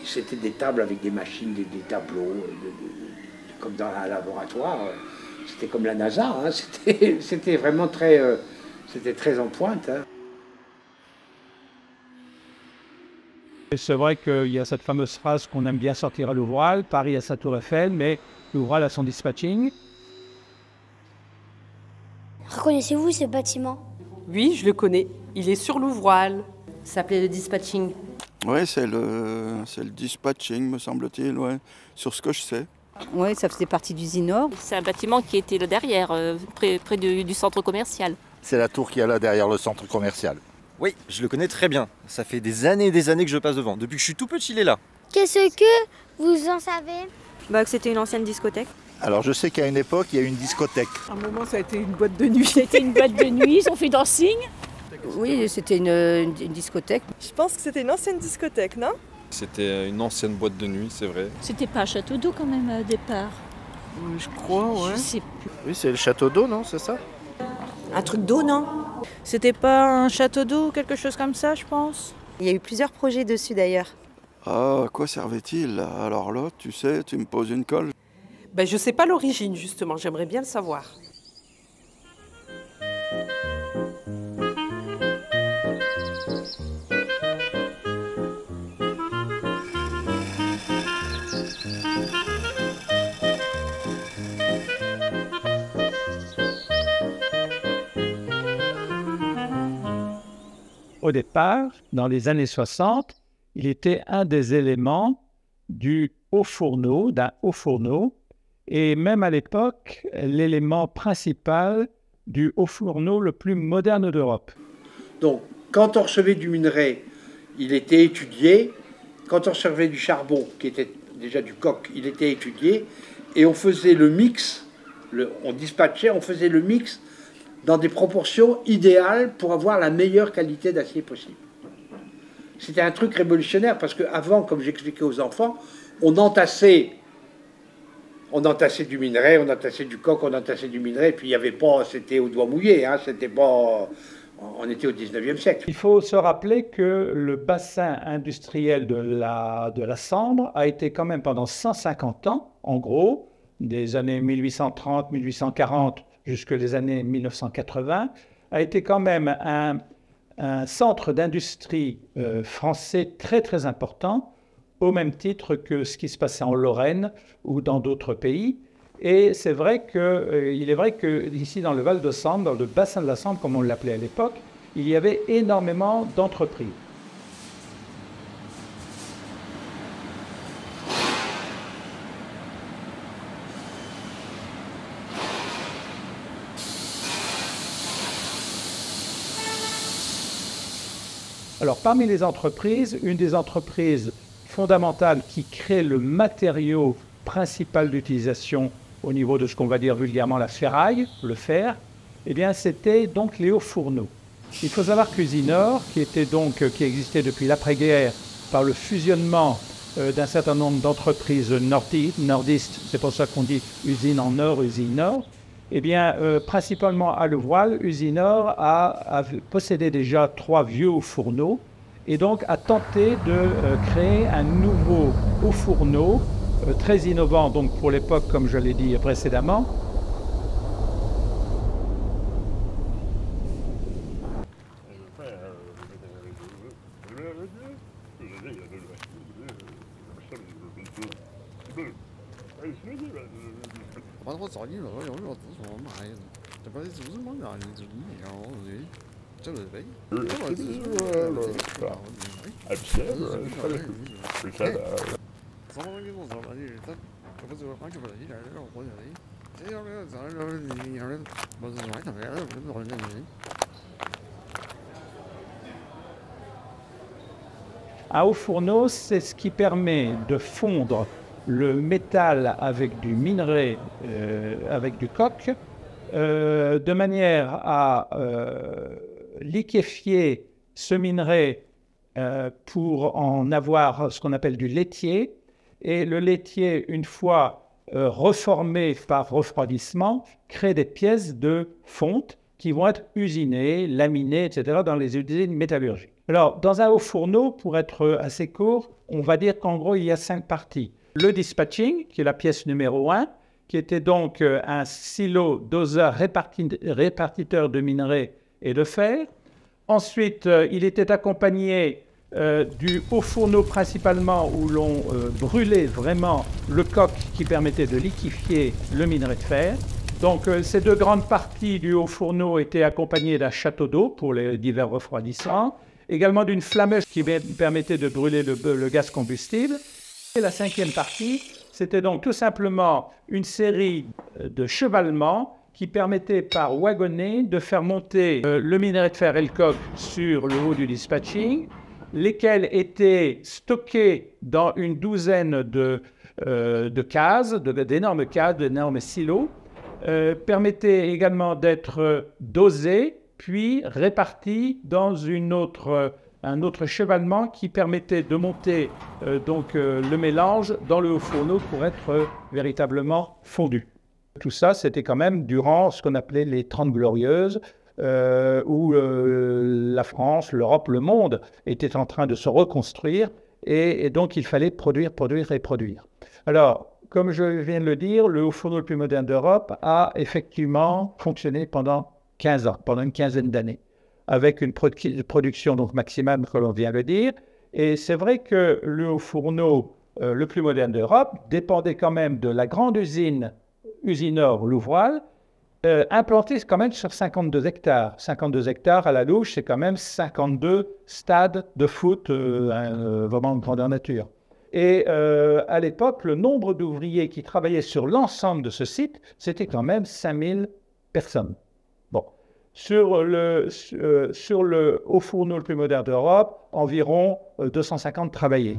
C'était des tables avec des machines, des tableaux, comme dans un laboratoire. C'était comme la NASA, hein. C'était vraiment c'était très en pointe, hein. C'est vrai qu'il y a cette fameuse phrase qu'on aime bien sortir à l'Ouvral, Paris a sa tour Eiffel, mais l'Ouvral a son dispatching. Reconnaissez-vous ce bâtiment? Oui, je le connais. Il est sur l'Ouvral. Ça s'appelait le dispatching. Oui, c'est le dispatching, me semble-t-il, ouais, sur ce que je sais. Oui, ça faisait partie d'Usine Nord. C'est un bâtiment qui était là derrière, près du centre commercial. C'est la tour qui est là derrière le centre commercial. Oui, je le connais très bien. Ça fait des années et des années que je passe devant. Depuis que je suis tout petit, il est là. Qu'est-ce que vous en savez? Que c'était une ancienne discothèque. Alors je sais qu'à une époque, il y a eu une discothèque. À un moment, ça a été une boîte de nuit. C'était une boîte de nuit, ils ont fait dancing. Oui, c'était une discothèque. Je pense que c'était une ancienne discothèque, non? C'était une ancienne boîte de nuit, c'est vrai. C'était pas un château d'eau quand même au départ. Oui, je crois, ouais. Je sais plus. Oui, c'est le château d'eau, non? C'est ça? Un truc d'eau, non? C'était pas un château d'eau, quelque chose comme ça, je pense. Il y a eu plusieurs projets dessus d'ailleurs. Ah, à quoi servait-il? Alors là, tu sais, tu me poses une colle. Je sais pas l'origine, justement. J'aimerais bien le savoir. Au départ, dans les années 60, il était un des éléments d'un haut fourneau, et même à l'époque, l'élément principal du haut fourneau le plus moderne d'Europe. Donc, quand on recevait du minerai, il était étudié. Quand on recevait du charbon, qui était déjà du coke, il était étudié. Et on faisait le mix, on dispatchait, on faisait le mix dans des proportions idéales pour avoir la meilleure qualité d'acier possible. C'était un truc révolutionnaire parce qu'avant, comme j'expliquais aux enfants, on entassait du minerai, on entassait du coke, on entassait du minerai, puis il n'y avait pas, c'était au doigt mouillé, hein, c'était pas, on était au 19e siècle. Il faut se rappeler que le bassin industriel de la Sambre a été quand même pendant 150 ans, en gros, des années 1830, 1840 jusqu'à les années 1980, a été quand même un centre d'industrie français très très important, au même titre que ce qui se passait en Lorraine ou dans d'autres pays. Et c'est vrai il est vrai qu'ici dans le Val de Sambre, dans le bassin de la Sambre, comme on l'appelait à l'époque, il y avait énormément d'entreprises. Alors, parmi les entreprises, une des entreprises fondamentales qui crée le matériau principal d'utilisation au niveau de ce qu'on va dire vulgairement la ferraille, le fer, eh bien, c'était donc les hauts fourneaux. Il faut savoir qu'Usinor, qui existait depuis l'après-guerre par le fusionnement d'un certain nombre d'entreprises nordistes, c'est pour ça qu'on dit usine en or, usine nord, eh bien, principalement à Louvois, Usinor a possédé déjà 3 vieux hauts fourneaux et donc a tenté de créer un nouveau haut fourneau très innovant donc pour l'époque, comme je l'ai dit précédemment. Un haut fourneau, c'est ce qui permet de fondre le métal avec du minerai, avec du coke, de manière à liquéfier ce minerai pour en avoir ce qu'on appelle du laitier. Et le laitier, une fois reformé par refroidissement, crée des pièces de fonte qui vont être usinées, laminées, etc. dans les usines métallurgiques. Alors, dans un haut fourneau, pour être assez court, on va dire qu'en gros, il y a 5 parties. Le dispatching, qui est la pièce numéro 1, qui était donc un silo doseur répartiteur de minerais et de fer. Ensuite, il était accompagné du haut fourneau principalement où l'on brûlait vraiment le coq qui permettait de liquéfier le minerai de fer. Donc ces 2 grandes parties du haut fourneau étaient accompagnées d'un château d'eau pour les divers refroidissants, également d'une flammeuse qui permettait de brûler le gaz combustible. Et la 5e partie, c'était donc tout simplement une série de chevalements qui permettait par wagonnet de faire monter le minerai de fer et le coq sur le haut du dispatching, lesquels étaient stockés dans une douzaine de cases, d'énormes cases, d'énormes silos, permettaient également d'être dosés, puis répartis dans un autre chevalement qui permettait de monter le mélange dans le haut fourneau pour être véritablement fondu. Tout ça, c'était quand même durant ce qu'on appelait les 30 Glorieuses, où la France, l'Europe, le monde était en train de se reconstruire et donc il fallait produire. Alors, comme je viens de le dire, le haut fourneau le plus moderne d'Europe a effectivement fonctionné pendant 15 ans, pendant une quinzaine d'années, avec une production donc maximale, comme on vient de le dire. Et c'est vrai que le haut fourneau le plus moderne d'Europe dépendait quand même de la grande Usinor Louvoile, implantée quand même sur 52 hectares. 52 hectares à la louche, c'est quand même 52 stades de foot, vraiment de grandeur nature. Et à l'époque, le nombre d'ouvriers qui travaillaient sur l'ensemble de ce site, c'était quand même 5000 personnes. Bon. Sur le haut fourneau le plus moderne d'Europe, environ 250 travaillaient.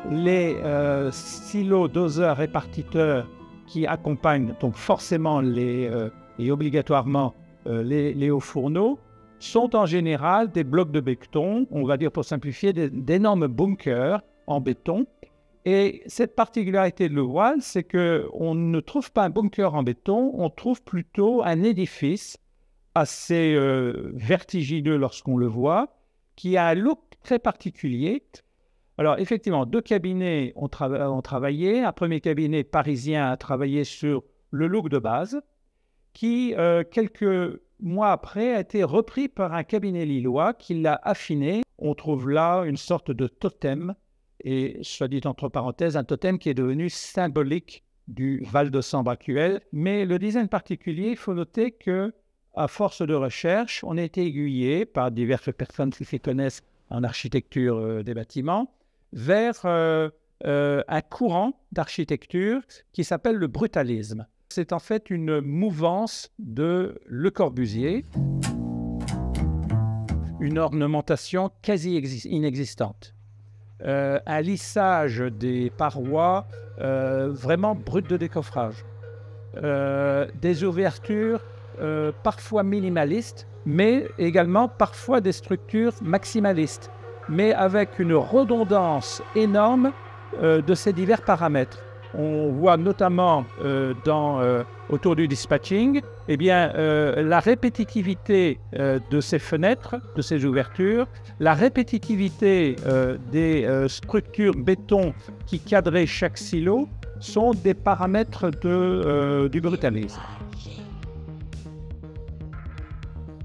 Les silos doseurs répartiteurs qui accompagnent donc forcément et obligatoirement les hauts fourneaux sont en général des blocs de béton, on va dire pour simplifier, d'énormes bunkers en béton. Et cette particularité de Louvoile, c'est qu'on ne trouve pas un bunker en béton, on trouve plutôt un édifice assez vertigineux lorsqu'on le voit, qui a un look très particulier. Alors effectivement, 2 cabinets ont travaillé. Un premier cabinet parisien a travaillé sur le look de base, qui quelques mois après a été repris par un cabinet lillois qui l'a affiné. On trouve là une sorte de totem, et soit dit entre parenthèses, un totem qui est devenu symbolique du Val de Sambre actuel. Mais le design particulier, il faut noter que, à force de recherche, on a été aiguillé par diverses personnes qui s'y connaissent en architecture des bâtiments, vers un courant d'architecture qui s'appelle le brutalisme. C'est en fait une mouvance de Le Corbusier. une ornementation quasi inexistante. Un lissage des parois vraiment brut de décoffrage. Des ouvertures parfois minimalistes, mais également parfois des structures maximalistes, mais avec une redondance énorme de ces divers paramètres. On voit notamment autour du dispatching, eh bien, la répétitivité de ces fenêtres, de ces ouvertures, la répétitivité des structures béton qui cadraient chaque silo sont des paramètres du brutalisme.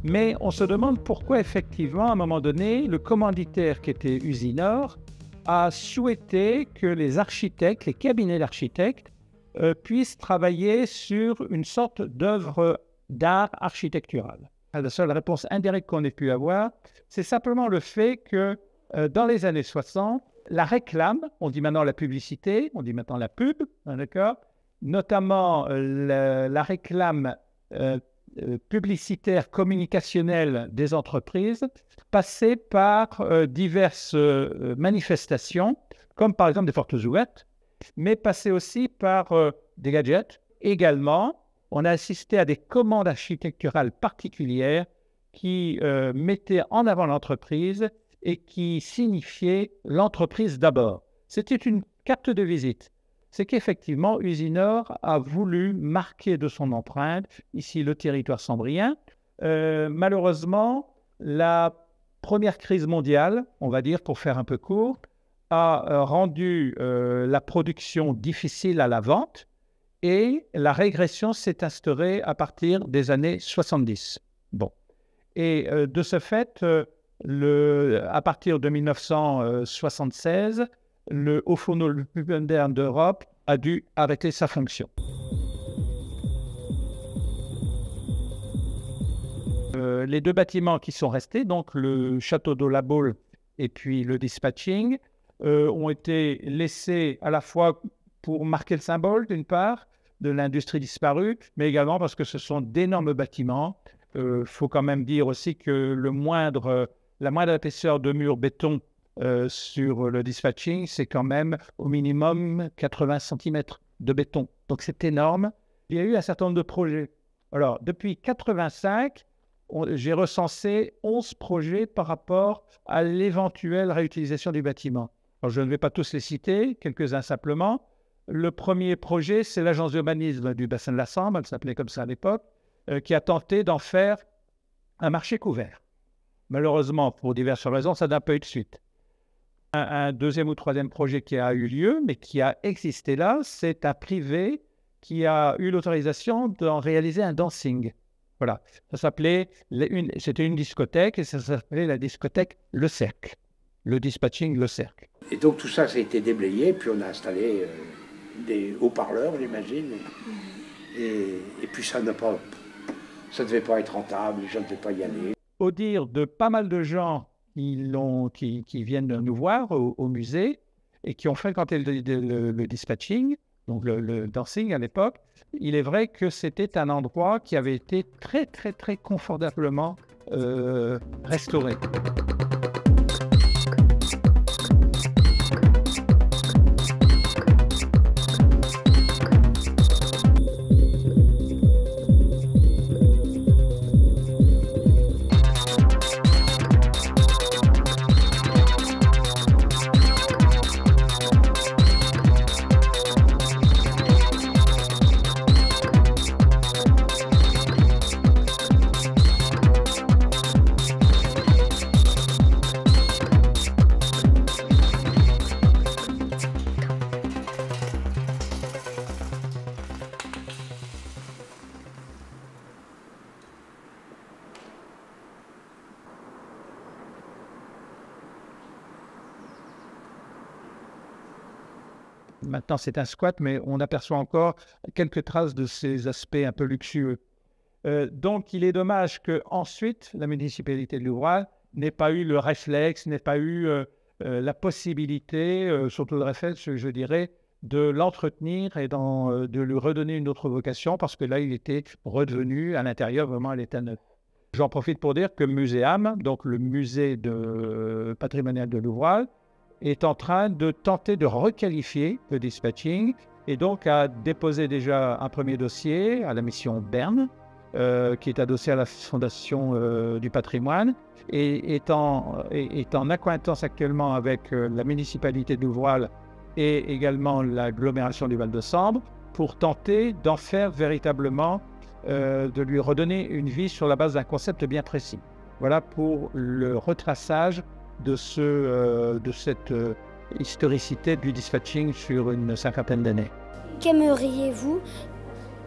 Mais on se demande pourquoi effectivement, à un moment donné, le commanditaire qui était Usinor a souhaité que les architectes, les cabinets d'architectes, puissent travailler sur une sorte d'œuvre d'art architectural. La seule réponse indirecte qu'on ait pu avoir, c'est simplement le fait que dans les années 60, la réclame, on dit maintenant la publicité, on dit maintenant la pub, hein, d'accord, notamment la réclame publicitaire communicationnelle des entreprises passait par diverses manifestations, comme par exemple des portes ouvertes, mais passait aussi par des gadgets. Également, on a assisté à des commandes architecturales particulières qui mettaient en avant l'entreprise et qui signifiaient l'entreprise d'abord. C'était une carte de visite. C'est qu'effectivement, Usinor a voulu marquer de son empreinte, ici le territoire sambrien. Malheureusement, la première crise mondiale, on va dire pour faire un peu court, a rendu la production difficile à la vente et la régression s'est instaurée à partir des années 70. Bon. Et de ce fait, à partir de 1976, le Haut Fourneau le plus moderne d'Europe a dû arrêter sa fonction. Les deux bâtiments qui sont restés, donc le château d'eau La Baule et puis le dispatching, ont été laissés à la fois pour marquer le symbole, d'une part, de l'industrie disparue, mais également parce que ce sont d'énormes bâtiments. Faut quand même dire aussi que la moindre épaisseur de mur béton sur le dispatching, c'est quand même au minimum 80 cm de béton. Donc c'est énorme. Il y a eu un certain nombre de projets. Alors, depuis 1985, j'ai recensé 11 projets par rapport à l'éventuelle réutilisation du bâtiment. Alors, je ne vais pas tous les citer, quelques-uns simplement. Le premier projet, c'est l'agence d'urbanisme du bassin de la Sambre, elle s'appelait comme ça à l'époque, qui a tenté d'en faire un marché couvert. Malheureusement, pour diverses raisons, ça n'a pas eu de suite. Un deuxième ou troisième projet qui a eu lieu, mais qui a existé là, c'est un privé qui a eu l'autorisation d'en réaliser un dancing. Voilà, ça s'appelait, c'était une discothèque et ça s'appelait la discothèque Le Cercle, le dispatching Le Cercle. Et donc tout ça, ça a été déblayé, puis on a installé des haut-parleurs, j'imagine, et puis ça ne devait pas être rentable, les gens ne devaient pas y aller. Au dire de pas mal de gens qui viennent nous voir au musée et qui ont fréquenté le dispatching, donc le dancing à l'époque, il est vrai que c'était un endroit qui avait été très, très, très confortablement restauré. Maintenant, c'est un squat, mais on aperçoit encore quelques traces de ces aspects un peu luxueux. Donc, il est dommage qu'ensuite, la municipalité de Louvrage n'ait pas eu le réflexe, n'ait pas eu la possibilité, surtout le réflexe, je dirais, de l'entretenir et de lui redonner une autre vocation, parce que là, il était redevenu à l'intérieur vraiment à l'état neuf. J'en profite pour dire que Muséam, donc le musée patrimonial de Louvois, est en train de tenter de requalifier le dispatching et donc a déposé déjà un premier dossier à la mission Berne, qui est adossé à la Fondation du patrimoine, et est en accointance actuellement avec la municipalité de Louvois et également l'agglomération du Val-de-Sambre pour tenter d'en faire véritablement, de lui redonner une vie sur la base d'un concept bien précis. Voilà pour le retraçage de cette historicité du dispatching sur une cinquantaine d'années. Qu'aimeriez-vous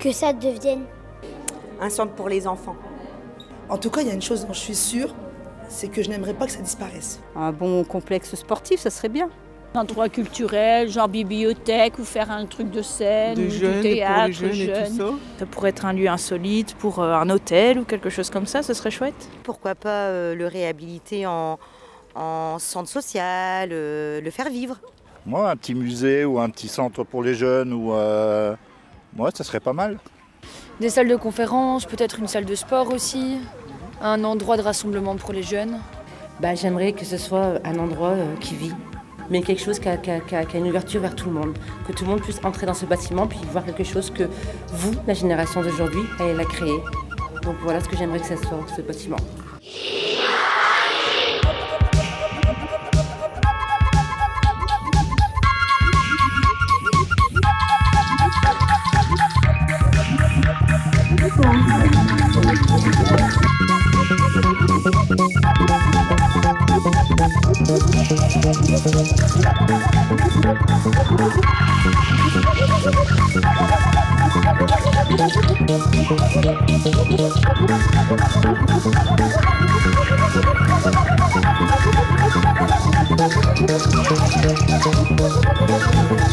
que ça devienne? Un centre pour les enfants. En tout cas, il y a une chose dont je suis sûre, c'est que je n'aimerais pas que ça disparaisse. Un bon complexe sportif, ça serait bien. Un endroit culturel, genre bibliothèque, ou faire un truc de scène, de jeunes, du théâtre, pour les jeunes et tout ça. Ça pourrait être un lieu insolite pour un hôtel ou quelque chose comme ça, ce serait chouette. Pourquoi pas le réhabiliter en centre social, le faire vivre. Moi, un petit musée ou un petit centre pour les jeunes, moi, ça serait pas mal. Des salles de conférence, peut-être une salle de sport aussi, un endroit de rassemblement pour les jeunes. J'aimerais que ce soit un endroit qui vit, mais quelque chose qui a une ouverture vers tout le monde. Que tout le monde puisse entrer dans ce bâtiment puis voir quelque chose que vous, la génération d'aujourd'hui, elle a créé. Donc voilà ce que j'aimerais que ce soit, ce bâtiment. Thank